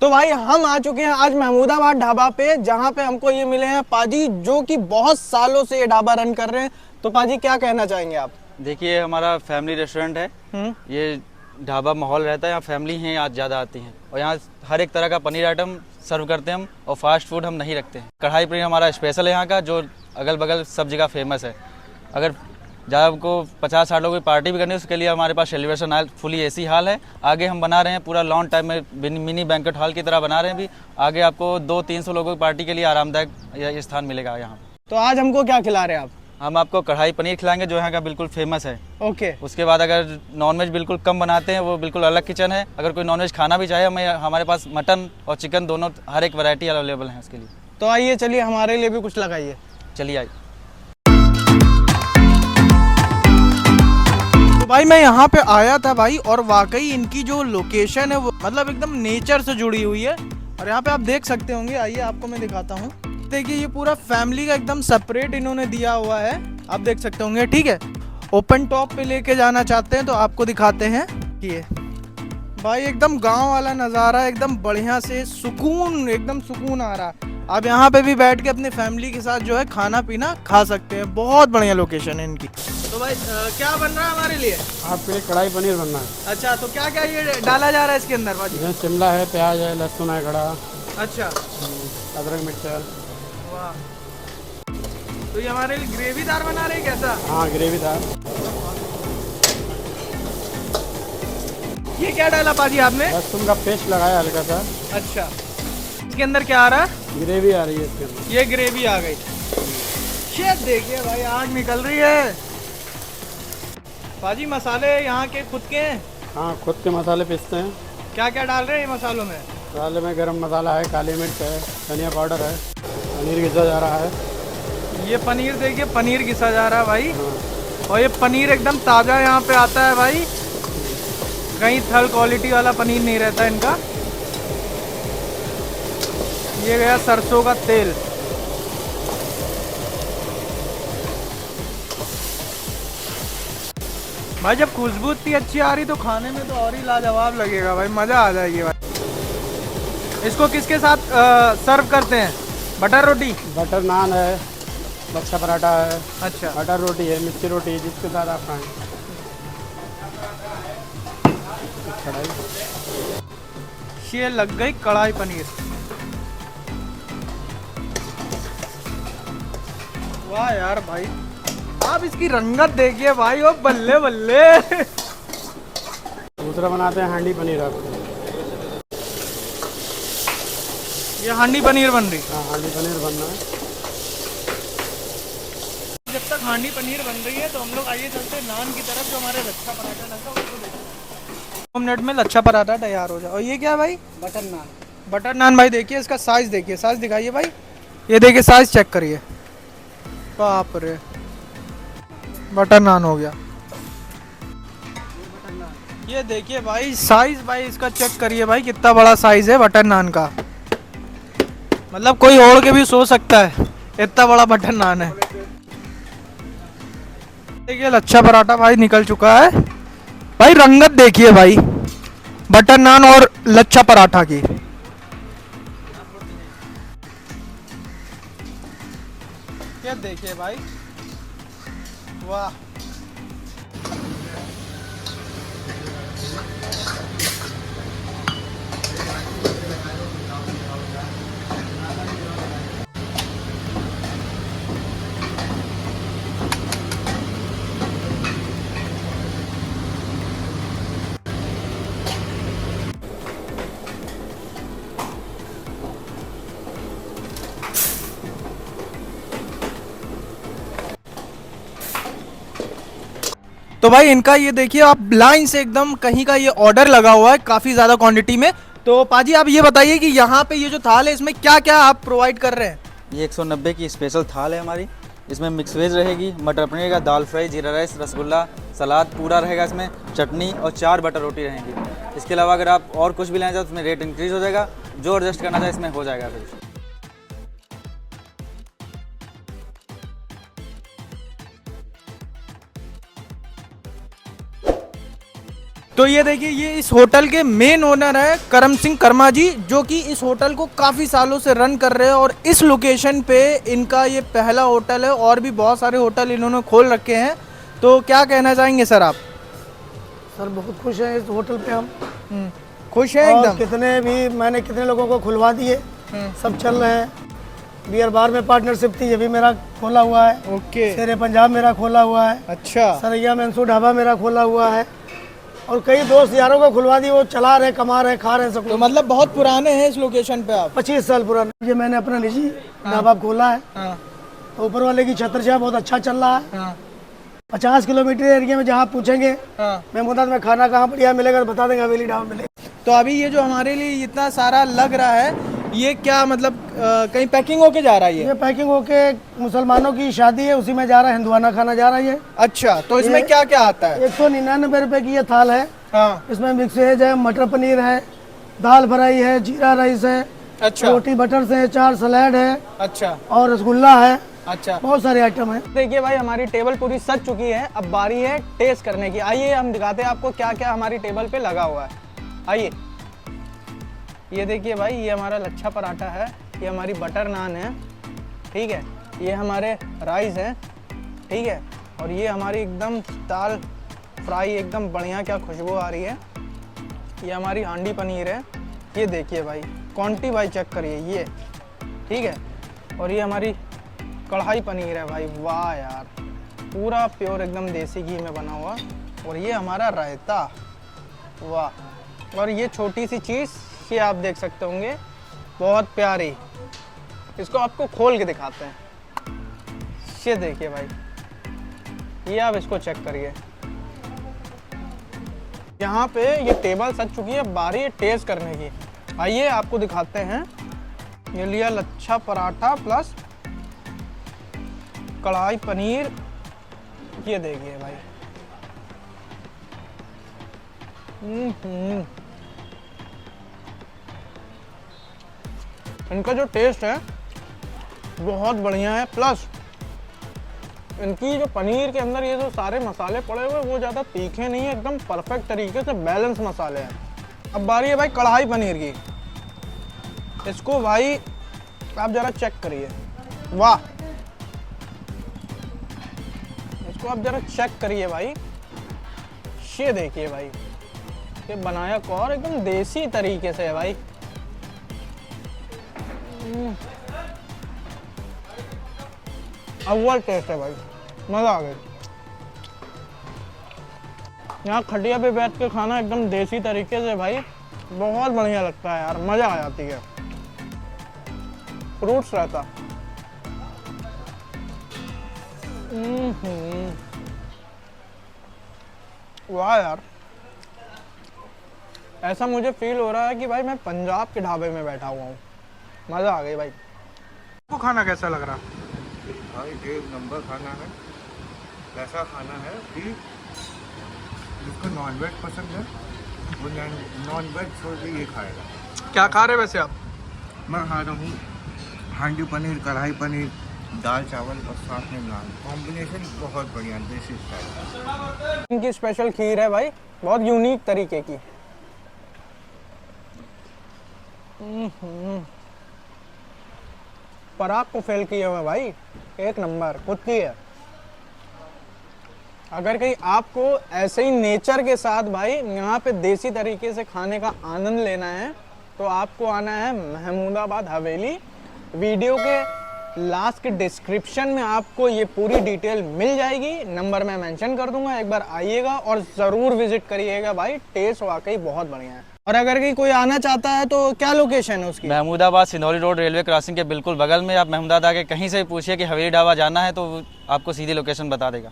तो भाई हम आ चुके हैं आज महमूदाबाद ढाबा पे, जहाँ पे हमको ये मिले हैं पाजी, जो कि बहुत सालों से ये ढाबा रन कर रहे हैं। तो पाजी क्या कहना चाहेंगे आप? देखिए, हमारा फैमिली रेस्टोरेंट है। ये ढाबा माहौल रहता है, यहाँ फैमिली हैं आज ज़्यादा आती हैं और यहाँ हर एक तरह का पनीर आइटम सर्व करते हैं हम, और फास्ट फूड हम नहीं रखते हैं। कढ़ाई पनीर हमारा स्पेशल है यहाँ का, जो अगल बगल सब जगह फेमस है। अगर ज़्यादा आपको 50-60 लोगों की पार्टी भी करनी है, उसके लिए हमारे पास celebration hall fully AC hall है। आगे हम बना रहे हैं पूरा लॉन्ग टाइम में मिनी बैंक्वेट हॉल की तरह बना रहे हैं भी। आगे आपको 200-300 लोगों की पार्टी के लिए आरामदायक यह स्थान मिलेगा यहाँ। तो आज हमको क्या खिला रहे हैं आप? हम आपको कढ़ाई पनीर खिलाएंगे, जो यहाँ का बिल्कुल फेमस है। ओके। उसके बाद अगर नॉनवेज बिल्कुल कम बनाते हैं, वो बिल्कुल अलग किचन है। अगर कोई नॉनवेज खाना भी चाहे, हमारे पास मटन और चिकन दोनों हर एक वैरायटी अवेलेबल है उसके लिए। तो आइए, चलिए हमारे लिए भी कुछ लगाइए। चलिए आइए। तो भाई मैं यहाँ पे आया था भाई, और वाकई इनकी जो लोकेशन है वो मतलब एकदम नेचर से जुड़ी हुई है। और यहाँ पे आप देख सकते होंगे, आइए आपको मैं दिखाता हूँ। देखिए, ये पूरा फैमिली का एकदम सेपरेट इन्होंने दिया हुआ है, आप देख सकते होंगे। ठीक है, ओपन टॉप पे लेके जाना चाहते हैं तो आपको दिखाते हैं। ये भाई एकदम गांव वाला नज़ारा, एकदम बढ़िया से सुकून, एकदम सुकून आ रहा है। आप यहाँ पे भी बैठ के अपनी फैमिली के साथ जो है खाना पीना खा सकते हैं। बहुत बढ़िया लोकेशन है इनकी। तो भाई क्या बन रहा है हमारे लिए? आपके लिए कढ़ाई पनीर बनना है। अच्छा, तो क्या क्या ये डाला जा रहा है इसके अंदर भाजी? इसमें शिमला है, प्याज है, लहसुन है खड़ा, अच्छा, अदरक मिर्च है। वाह। तो ये हमारे लिए ग्रेवीदार बना रहे हैं कैसा? हाँ, ग्रेवी था। ये क्या डाला पाजी आपने? लहसुन का पेस्ट लगाया हल्का सा। अच्छा, इसके अंदर क्या आ रहा है? ग्रेवी आ रही है इसके अंदर। ये ग्रेवी आ गई। शेफ देखिए भाई, आग निकल रही है। पाजी मसाले यहाँ के खुद के हैं? हाँ, खुद के मसाले पीसते हैं। क्या क्या डाल रहे हैं मसालों में? मसाले में गरम मसाला है, काली मिर्च है, धनिया पाउडर है, पनीर घिसा जा रहा है। ये पनीर देखिए, पनीर घिसा जा रहा है भाई। हाँ। और ये पनीर एकदम ताज़ा यहाँ पे आता है भाई, कहीं थर्ड क्वालिटी वाला पनीर नहीं रहता इनका। ये गया सरसों का तेल। भाई जब खुशबू इतनी अच्छी आ रही तो खाने में तो और ही लाजवाब लगेगा भाई, मज़ा आ जाएगी भाई। इसको किसके साथ सर्व करते हैं? बटर रोटी? बटर नान है, लच्छा पराठा है। अच्छा, बटर रोटी है, मिर्ची रोटी है, जिसके साथ आप खाएं। कढ़ाई ये लग गई कढ़ाई पनीर। वाह यार भाई, आप इसकी रंगत देखिए भाई, ओ बल्ले बल्ले। दूसरा बनाते हैं हांडी पनीर। आपको ये हांडी पनीर बन रही। हाँ, हांडी पनीर बनना है। जब तक हांडी पनीर बन रही है तो हम लोग आइए चलते हैं नान की तरफ, जो हमारे लच्छा पराठा लगा उसको देखते हैं। 2 मिनट में लच्छा पराठा तैयार हो जाए। और ये क्या है भाई? बटर नान। बटर नान भाई, देखिए इसका साइज, देखिए साइज दिखाइए भाई। ये देखिए साइज चेक करिए, बाप रे, बटर नान हो गया। ये देखिए भाई साइज, भाई इसका चेक करिए भाई, कितना बड़ा साइज है बटर नान का। मतलब कोई ओढ़ के भी सो सकता है, इतना बड़ा बटर नान है। देखिए लच्छा पराठा भाई निकल चुका है भाई। रंगत देखिए भाई, बटर नान और लच्छा पराठा की। ये देखिए भाई, वाह। तो भाई इनका ये देखिए, आप लाइन से एकदम कहीं का ये ऑर्डर लगा हुआ है काफ़ी ज़्यादा क्वांटिटी में। तो पाजी आप ये बताइए कि यहाँ पे ये जो थाल है, इसमें क्या क्या आप प्रोवाइड कर रहे हैं? ये 190 की स्पेशल थाल है हमारी। इसमें मिक्स वेज रहेगी, मटर पनीर का, दाल फ्राई, जीरा राइस, रसगुल्ला, सलाद पूरा रहेगा इसमें, चटनी और 4 बटर रोटी रहेंगी। इसके अलावा अगर आप और कुछ भी लेना चाहो तो उसमें रेट इंक्रीज़ हो जाएगा, जो एडजस्ट करना चाहे इसमें हो जाएगा फिर। तो ये देखिए, ये इस होटल के मेन ओनर है करम सिंह कर्मा जी, जो कि इस होटल को काफ़ी सालों से रन कर रहे हैं और इस लोकेशन पे इनका ये पहला होटल है और भी बहुत सारे होटल इन्होंने खोल रखे हैं। तो क्या कहना चाहेंगे सर आप? सर बहुत खुश हैं इस होटल पे हम। खुश हैं और एकदम? मैंने कितने लोगों को खुलवा दिए, सब चल रहे हैं। बियर बार में पार्टनरशिप थी, ये भी मेरा खोला हुआ है। ओके, शेरे पंजाब मेरा खोला हुआ है। अच्छा। सरैया मंसूर ढाबा मेरा खोला हुआ है। और कई दोस्त यारों को खुलवा दिए, वो चला रहे, कमा रहे, खा रहे सब। तो मतलब बहुत पुराने हैं इस लोकेशन पे आप? 25 साल पुराना। ये मैंने अपना निजी ढाबा खोला है। हाँ, तो ऊपर वाले की छत्र छाया बहुत अच्छा चल रहा है। हाँ, 50 किलोमीटर एरिया में जहाँ पूछेंगे हाँ। महमूदाबाद में खाना कहाँ बढ़िया मिलेगा, तो बता देंगे हवेली ढाबा मिलेगा। तो अभी ये जो हमारे लिए इतना सारा लग रहा है, ये क्या मतलब कहीं पैकिंग होके जा रहा है ये पैकिंग होके मुसलमानों की शादी है, उसी में जा रहा है, हिंदुआना खाना जा रहा है ये। अच्छा, तो इसमें क्या क्या आता है? 199 रुपए की ये थाल है। हाँ, इसमें मिक्स वेज है, मटर पनीर है, दाल फ्राई है, जीरा राइस है, अच्छा, रोटी बटर से, 4 सलाद है अच्छा, और रसगुल्ला है। अच्छा। बहुत सारे आइटम है। देखिए भाई, हमारी टेबल पूरी सज चुकी है, अब बारी है टेस्ट करने की। आइए हम दिखाते हैं आपको क्या क्या हमारी टेबल पे लगा हुआ है। आइए, ये देखिए भाई, ये हमारा लच्छा पराठा है, ये हमारी बटर नान है, ठीक है, ये हमारे राइस हैं, ठीक है, और ये हमारी एकदम दाल फ्राई एकदम बढ़िया, क्या खुशबू आ रही है। ये हमारी हांडी पनीर है, ये देखिए भाई, क्वांटिटी भाई चेक करिए ये, ठीक है, और ये हमारी कढ़ाई पनीर है भाई, वाह यार, पूरा प्योर एकदम देसी घी में बना हुआ। और ये हमारा रायता, वाह। और ये छोटी सी चीज़, ये आप देख सकते होंगे, बहुत प्यारी। इसको आपको खोल के दिखाते हैं, ये देखिए भाई, ये आप इसको चेक करिए। यहाँ पे ये टेबल सज चुकी है, बारी है टेस्ट करने की। आइए आपको दिखाते हैं। ये लिया लच्छा पराठा प्लस कढ़ाई पनीर, ये देखिए भाई। इनका जो टेस्ट है बहुत बढ़िया है, प्लस इनकी जो पनीर के अंदर ये जो सारे मसाले पड़े हुए वो ज़्यादा तीखे नहीं है, एकदम परफेक्ट तरीके से बैलेंस मसाले हैं। अब बारी है भाई कढ़ाई पनीर की, इसको भाई आप ज़रा चेक करिए, वाह, इसको आप ज़रा चेक करिए भाई, ये देखिए भाई, ये बनाया कौर एकदम देसी तरीके से है भाई। अव्वल टेस्ट है भाई, मज़ा आ गया। यहाँ खटिया पे बैठ के खाना एकदम देसी तरीके से भाई, बहुत बढ़िया लगता है यार, मज़ा आ जाती है। फ्रूट्स रहता, वाह यार, ऐसा मुझे फील हो रहा है कि भाई मैं पंजाब के ढाबे में बैठा हुआ हूँ, मज़ा आ गई भाई। आपको खाना कैसा लग रहा? भाई एक नंबर खाना है। ऐसा खाना है कि जिसको नॉनवेज पसंद है वो नॉनवेज छोड़ के ये खाएगा। क्या खा रहे वैसे आप? मैं खा रहा हूँ हांडी पनीर, कढ़ाई पनीर, दाल चावल और साथ में नान। कॉम्बिनेशन बहुत बढ़िया, देसी स्टाइल। इनकी स्पेशल खीर है भाई, बहुत यूनिक तरीके की। पराग को फेल किए हुए भाई, एक नंबर कुत्ती है। अगर कहीं आपको ऐसे ही नेचर के साथ भाई यहाँ पे देसी तरीके से खाने का आनंद लेना है तो आपको आना है महमूदाबाद हवेली। वीडियो के लास्ट के डिस्क्रिप्शन में आपको ये पूरी डिटेल मिल जाएगी, नंबर मैं मेंशन कर दूंगा, एक बार आइएगा और ज़रूर विजिट करिएगा भाई, टेस्ट वाकई बहुत बढ़िया है। और अगर कहीं कोई आना चाहता है तो क्या लोकेशन है उसकी? Mahmudabad Sindhauli road railway crossing के बिल्कुल बगल में। आप महमूदाबाद आके कहीं से भी पूछिए कि हवेली ढाबा जाना है तो आपको सीधी लोकेशन बता देगा।